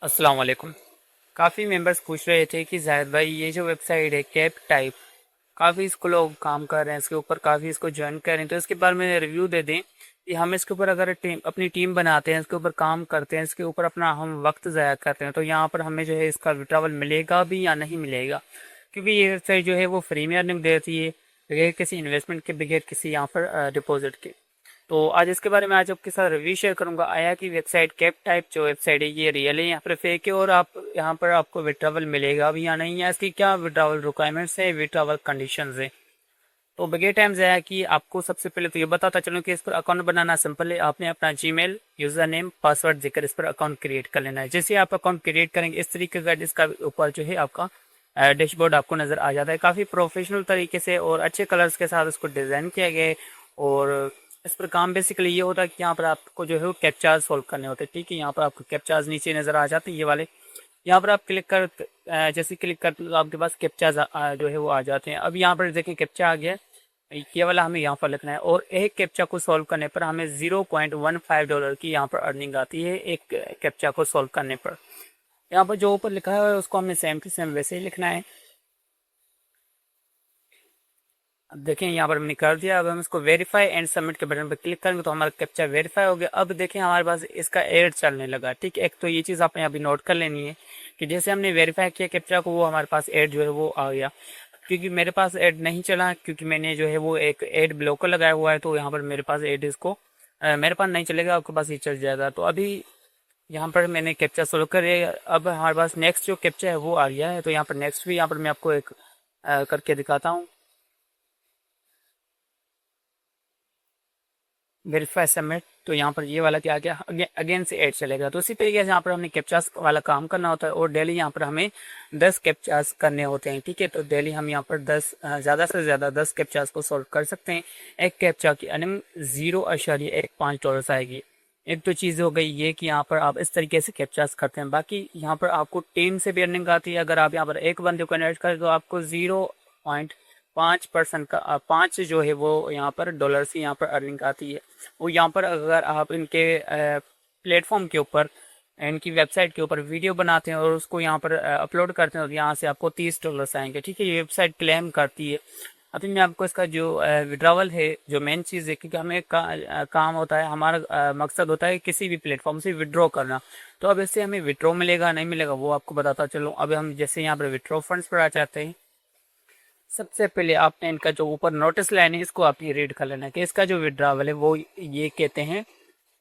अस्सलाम वालेकुम। काफ़ी मेंबर्स पूछ रहे थे कि जाहिद भाई ये जो वेबसाइट है कैप टाइप, काफ़ी इसको लोग काम कर रहे हैं, इसके ऊपर काफ़ी इसको ज्वाइन कर रहे हैं, तो इसके बारे में रिव्यू दे दें कि हम इसके ऊपर अगर अपनी टीम बनाते हैं, इसके ऊपर काम करते हैं, इसके ऊपर अपना हम वक्त ज़ाया करते हैं, तो यहाँ पर हमें जो है इसका विड्रावल मिलेगा भी या नहीं मिलेगा। क्योंकि ये वेबसाइट जो है वो फ्री में अर्निंग देती है, बगैर किसी इन्वेस्टमेंट के, बगैर किसी यहाँ पर डिपॉजिट के। तो आज इसके बारे में आज आपके साथ रिव्यू शेयर करूंगा। आया कि वेबसाइट कैप टाइप जो वेबसाइट है ये रियल है, यहाँ पर फेक है, और आप यहाँ पर आपको विड्रावल मिलेगा भी या नहीं, या इसकी क्या विड्रावल रिक्वायरमेंट्स है, विड्रावल कंडीशंस है। तो बगैर टाइम ज़ाया कि आपको सबसे पहले तो ये बताता चलूँ कि इस पर अकाउंट बनाना सिंपल है। आपने अपना जीमेल, यूज़र नेम, पासवर्ड देकर इस पर अकाउंट क्रिएट कर लेना है। जैसे आप अकाउंट क्रिएट करेंगे इस तरीके का इसका ऊपर जो है आपका डैशबोर्ड आपको नज़र आ जाता है। काफ़ी प्रोफेशनल तरीके से और अच्छे कलर्स के साथ इसको डिज़ाइन किया गया है। और इस पर काम बेसिकली ये होता है कि यहाँ पर आपको जो है वो कैप्चार्स सॉल्व करने होते हैं। ठीक है, यहाँ पर आपको कैप्चार्स नीचे नज़र आ जाते हैं ये वाले। यहाँ पर आप क्लिक कर जैसे क्लिक करते तो आपके पास कैप्चार्स जो है वो आ जाते हैं। अब यहाँ पर देखिए कैप्चा आ गया, ये वाला हमें यहाँ पर लिखना है, और एक कैप्चा को सॉल्व करने पर हमें $0.15 की यहाँ पर अर्निंग आती है एक कैप्चा को सॉल्व करने पर। यहाँ पर जो ऊपर लिखा है उसको हमें सेम टू सेम वैसे ही लिखना है। अब देखें यहाँ पर हमने कर दिया। अब हम इसको वेरीफाई एंड सबमिट के बटन पर क्लिक करेंगे तो हमारा कैप्चा वेरीफाई हो गया। अब देखें हमारे पास इसका एड चलने लगा। ठीक है, एक तो ये चीज़ आपने अभी नोट कर लेनी है कि जैसे हमने वेरीफाई किया कैप्चा को, वो हमारे पास एड जो है वो आ गया। क्योंकि मेरे पास एड नहीं चला, क्योंकि मैंने जो है वो एक एड ब्लॉकर लगाया हुआ है, तो यहाँ पर मेरे पास एड इसको मेरे पास नहीं चलेगा, आपके पास ये चल जाएगा। तो अभी यहाँ पर मैंने कैप्चा सोल्व कर लिया। अब हमारे पास नेक्स्ट जो कैप्चा है वो आ गया है, तो यहाँ पर नेक्स्ट भी यहाँ पर मैं आपको एक करके दिखाता हूँ। वेरीफाई सबमिट, तो यहाँ पर ये वाला क्या आ गया, अगेन से ऐड चलेगा। तो इसी तरीके से यहाँ पर हमने कैप्चास वाला काम करना होता है, और डेली यहाँ पर हमें 10 कैप्चास करने होते हैं। ठीक है, तो डेली हम यहाँ पर 10 ज़्यादा से ज़्यादा 10 कैप्चास को सॉल्व कर सकते हैं। एक कैप्चा की अर्निंग $0.15 आएगी। एक तो चीज़ हो गई ये कि यहाँ पर आप इस तरीके से कैप्चास करते हैं। बाकी यहाँ पर आपको टीम से भी अर्निंग आती है। अगर आप यहाँ पर एक बंदे को इन्वेस्ट करें तो आपको 0.5% का 5 जो है वो यहाँ पर डॉलर से यहाँ पर अर्निंग आती है। वो यहाँ पर अगर आप इनके प्लेटफॉर्म के ऊपर, इनकी वेबसाइट के ऊपर वीडियो बनाते हैं और उसको यहाँ पर अपलोड करते हैं तो यहाँ से आपको $30 आएंगे। ठीक है, ये वेबसाइट क्लेम करती है। अभी मैं आपको इसका जो विड्रावल है, जो मेन चीज़ है, क्योंकि हमें काम होता है, हमारा मकसद होता है किसी भी प्लेटफॉर्म से विड्रॉ करना। तो अब इससे हमें विड्रॉ मिलेगा नहीं मिलेगा वो आपको बताता चलो। अब हम जैसे यहाँ पर विड्रॉ फंड्स पर आ जाते हैं। सबसे पहले आपने इनका जो ऊपर नोटिस लाइन है इसको आपने रीड कर लेना है कि इसका जो विड्रावल है वो ये कहते हैं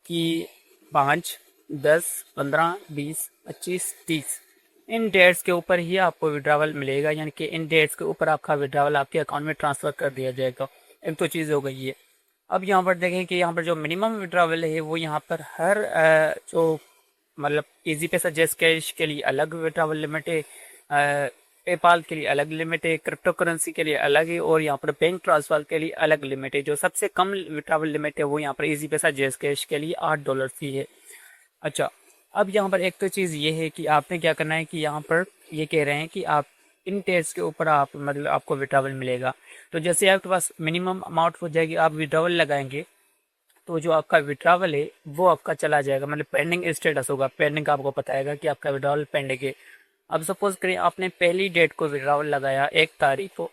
कि 5, 10, 15, 20, 25, 30 इन डेट्स के ऊपर ही आपको विड्रावल मिलेगा, यानी कि इन डेट्स के ऊपर आपका विड्रावल आपके अकाउंट में ट्रांसफ़र कर दिया जाएगा। एक तो चीज़ हो गई है। अब यहाँ पर देखें कि यहाँ पर जो मिनिमम विड्रावल है वो यहाँ पर हर जो मतलब इजी पैसा जैस कैश के लिए अलग विड्रावल लिमिट है, पेपाल के लिए अलग लिमिट है, क्रिप्टो करेंसी के लिए अलग है, और यहाँ पर बैंक ट्रांसफर के लिए अलग लिमिट है। जो सबसे कम विड्रावल लिमिट है वो यहाँ पर इजी पैसा जैस कैश के लिए $8 की है। अच्छा, अब यहाँ पर एक तो चीज़ ये है कि आपने क्या करना है कि यहाँ पर ये कह रहे हैं कि आप इन टेस्ट के ऊपर आप मतलब आपको विड्रावल मिलेगा। तो जैसे आपके पास मिनिमम अमाउंट हो जाएगी, आप विड्रावल लगाएंगे तो जो आपका विड्रावल है वो आपका चला जाएगा, मतलब पेंडिंग स्टेटस होगा। पेंडिंग का आपको बताएगा कि आपका विड्रावल पेंडिंग है। अब सपोज करें आपने पहली डेट को विड्रावल लगाया 1 तारीख को,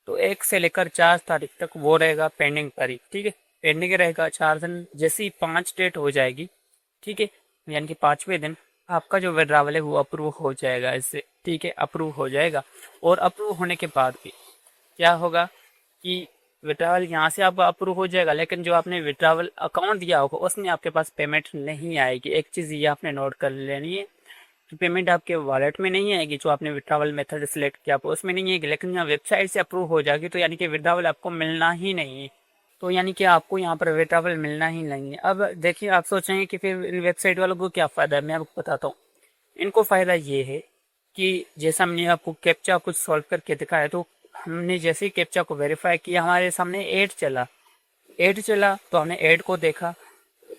तो 1 से लेकर 4 तारीख तक वो रहेगा पेंडिंग तारीख। ठीक है, पेंडिंग रहेगा 4 दिन। जैसे ही 5 डेट हो जाएगी, ठीक है, यानी कि 5वें दिन आपका जो विड्रावल है वो अप्रूव हो जाएगा इससे। ठीक है, अप्रूव हो जाएगा। और अप्रूव होने के बाद भी क्या होगा कि विड्रावल यहाँ से आपका अप्रूव हो जाएगा, लेकिन जो आपने विड्रावल अकाउंट दिया होगा उसमें आपके पास पेमेंट नहीं आएगी। एक चीज़ ये आपने नोट कर लेनी है कि पेमेंट आपके वॉलेट में नहीं आएगी। जो आपने विड्रावल मेथड सिलेक्ट किया आपको उसमें नहीं आएगी, लेकिन यहाँ वेबसाइट से अप्रूव हो जाएगी, तो यानी कि विड्रावल आपको मिलना ही नहीं है। तो यानी कि आपको यहाँ पर विड्रावल मिलना ही नहीं है। अब देखिए, आप सोचेंगे कि फिर इन वेबसाइट वालों को क्या फ़ायदा है। मैं आपको बताता हूँ। इनको फ़ायदा ये है कि जैसा हमने आपको कैप्चा कुछ सॉल्व करके दिखाया, तो हमने जैसे ही कैप्चा को वेरीफाई किया हमारे सामने एड चला तो हमने एड को देखा,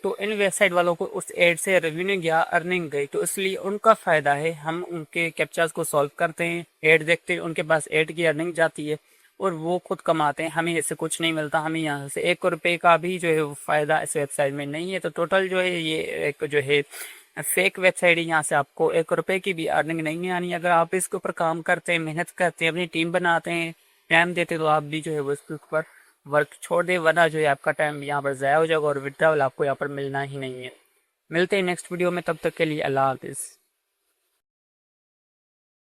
तो इन वेबसाइट वालों को उस एड से रेवेन्यू गया, अर्निंग गई, तो इसलिए उनका फ़ायदा है। हम उनके कैप्चास को सॉल्व करते हैं, एड देखते हैं, उनके पास एड की अर्निंग जाती है और वो खुद कमाते हैं, हमें इससे कुछ नहीं मिलता। हमें यहाँ से 1 रुपये का भी जो है फ़ायदा इस वेबसाइट में नहीं है। तो टोटल जो है ये एक जो है फेक वेबसाइट है, यहाँ से आपको 1 रुपए की भी अर्निंग नहीं आनी। अगर आप इसके ऊपर काम करते हैं, मेहनत करते हैं, अपनी टीम बनाते हैं, टाइम देते हैं, तो आप भी जो है वो इसके ऊपर वर्क छोड़ दें, वरना जो है आपका टाइम यहाँ पर ज़ाया हो जाएगा और विड्रॉल आपको यहाँ पर मिलना ही नहीं है। मिलते हैं नेक्स्ट वीडियो में, तब तक के लिए अल्लाह हाफिज़।